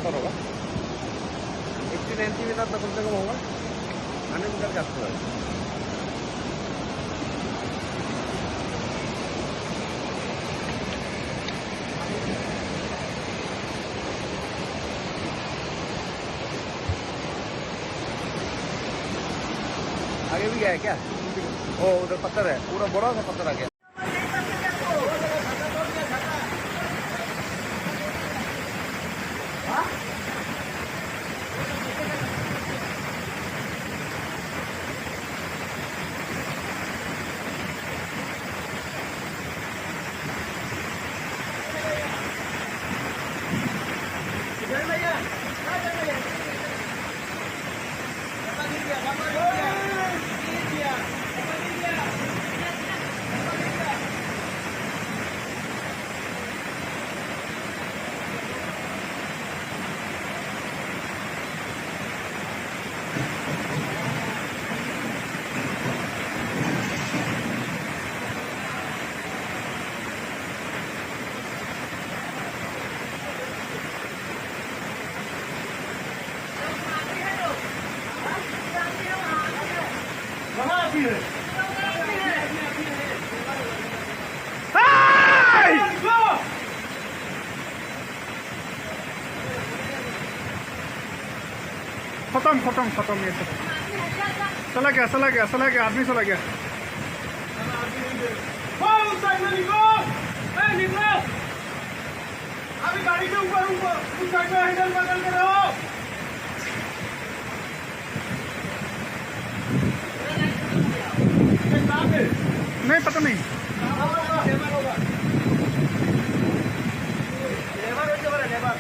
पत्थर होगा 80-90 मीटर तक कम से कम होगा 100 मीटर के आसपास। आगे भी गया है क्या? ओ उधर पत्थर है, पूरा बड़ा सा पत्थर आ गया। खत्म खत्म खत्म, ये सब चला गया चला गया चला गया, आदमी चला गया। अभी गाड़ी के ऊपर ऊपर उस साइड में हैंडल बदल के रहो। नहीं पता नहीं, लेबर